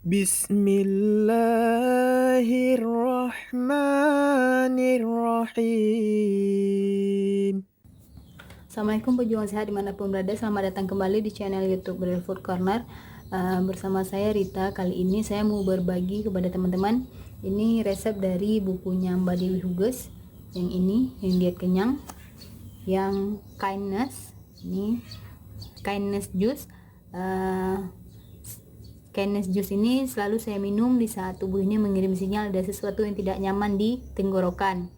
Bismillahirrahmanirrahim. Assalamualaikum pejuang sehat dimanapun berada, selamat datang kembali di channel YouTube Real Food Corner. Bersama saya Rita. Kali ini saya mau berbagi kepada teman-teman ini resep dari bukunya Mbak Dewi Huges. Yang ini yang diet kenyang, yang kindness, ini kindness juice. Kindness juice ini selalu saya minum di saat tubuh ini mengirim sinyal ada sesuatu yang tidak nyaman di tenggorokan.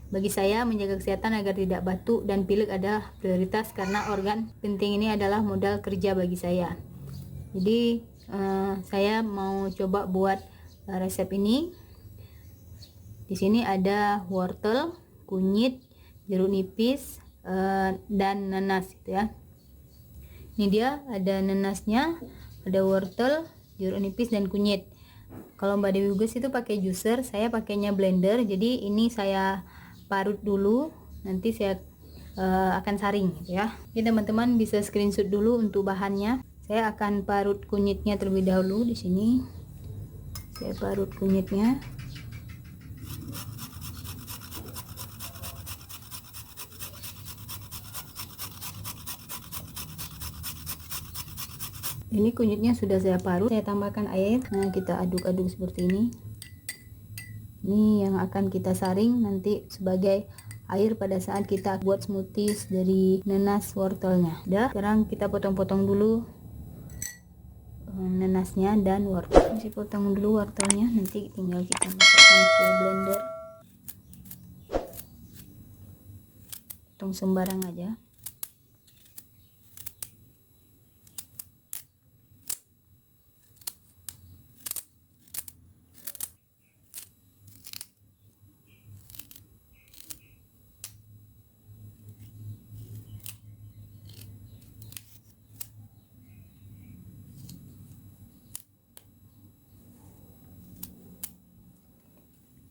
Bagi saya, menjaga kesehatan agar tidak batuk dan pilek adalah prioritas karena organ penting ini adalah modal kerja bagi saya. Jadi saya mau coba buat resep ini. Di sini ada wortel, kunyit, jeruk nipis, dan nanas gitu ya. Ini dia, ada nanasnya, ada wortel, jeruk nipis, dan kunyit. Kalau Mbak Dewi Huges itu pakai juicer, saya pakainya blender. Jadi ini saya parut dulu, nanti saya akan saring gitu ya. Jadi teman-teman bisa screenshot dulu untuk bahannya. Saya akan parut kunyitnya terlebih dahulu. Di sini saya parut kunyitnya. Ini kunyitnya sudah saya parut, saya tambahkan air. Nah, kita aduk-aduk seperti ini. Ini yang akan kita saring nanti sebagai air pada saat kita buat smoothies dari nanas wortelnya. Udah, sekarang kita potong-potong dulu nanasnya dan wortel. Masih potong dulu wortelnya, nanti tinggal kita masukkan ke blender. Potong sembarang aja.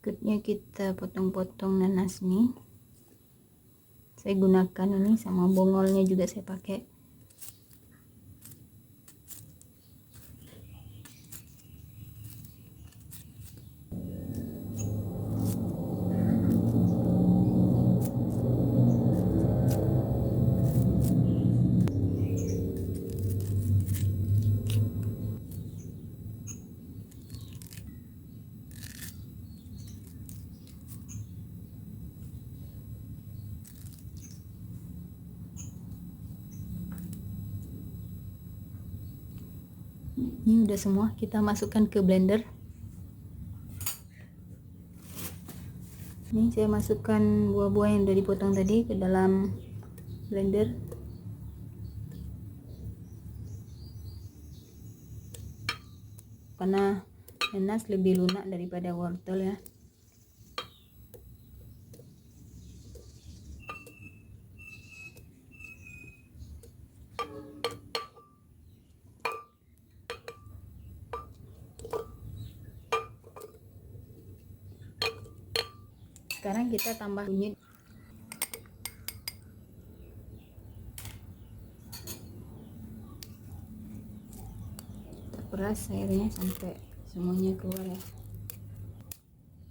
Berikutnya kita potong-potong nanas nih. Saya gunakan ini sama bongolnya juga saya pakai. Ini udah semua, kita masukkan ke blender. Ini saya masukkan buah-buah yang udah dipotong tadi ke dalam blender. Karena nanas lebih lunak daripada wortel ya. Sekarang kita tambah kunyit. Kita peras airnya sampai semuanya keluar ya.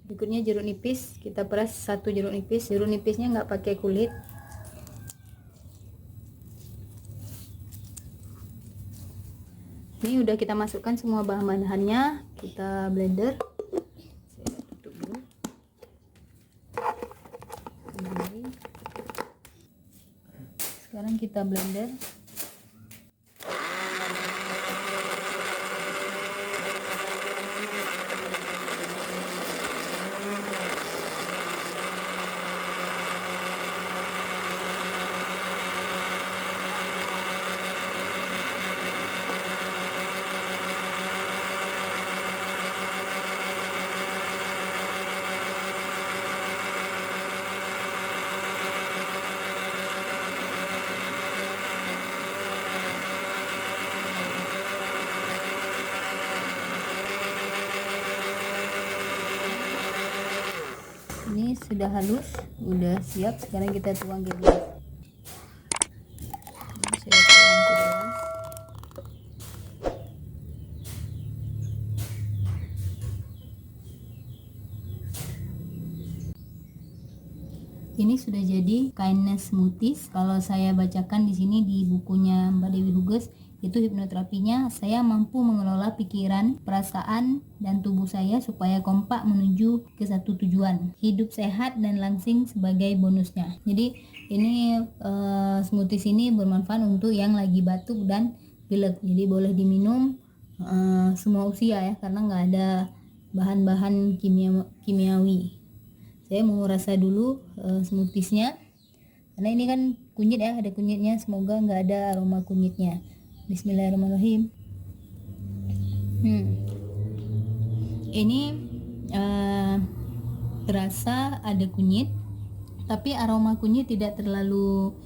Berikutnya jeruk nipis, kita peras 1 jeruk nipis. Jeruk nipisnya nggak pakai kulit. Ini udah kita masukkan semua bahan-bahannya, kita blender. Sekarang kita blender. Ini sudah halus, udah siap. Sekarang kita tuang ke gelas. Saya tuang ke gelas. Ini sudah jadi kindness smoothies. Kalau saya bacakan di sini di bukunya Mbak Dewi Huges, itu hipnoterapinya saya mampu mengelola pikiran, perasaan, dan tubuh saya supaya kompak menuju ke satu tujuan. Hidup sehat dan langsing sebagai bonusnya. Jadi ini smoothies ini bermanfaat untuk yang lagi batuk dan pilek. Jadi boleh diminum semua usia ya, karena nggak ada bahan-bahan kimiawi. Saya mau rasa dulu smoothiesnya, karena ini kan kunyit ya, ada kunyitnya, semoga nggak ada aroma kunyitnya. Bismillahirrahmanirrahim. Ini terasa ada kunyit, tapi aroma kunyit tidak terlalu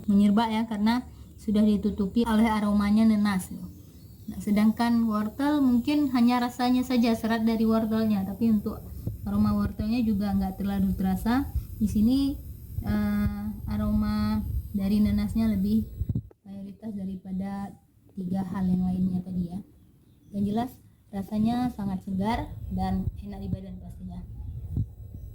menyerbak ya, karena sudah ditutupi oleh aromanya nanas. Nah, sedangkan wortel mungkin hanya rasanya saja, serat dari wortelnya, tapi untuk aroma wortelnya juga nggak terlalu terasa. Di sini aroma dari nanasnya lebih mayoritas daripada 3 hal yang lainnya tadi ya. Yang jelas rasanya sangat segar dan enak di badan pastinya.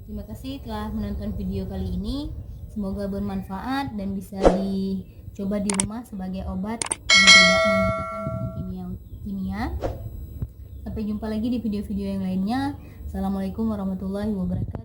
Terima kasih telah menonton video kali ini. Semoga bermanfaat dan bisa dicoba di rumah sebagai obat yang tidak menggunakan bahan kimia. Sampai jumpa lagi di video-video yang lainnya. Assalamualaikum warahmatullahi wabarakatuh.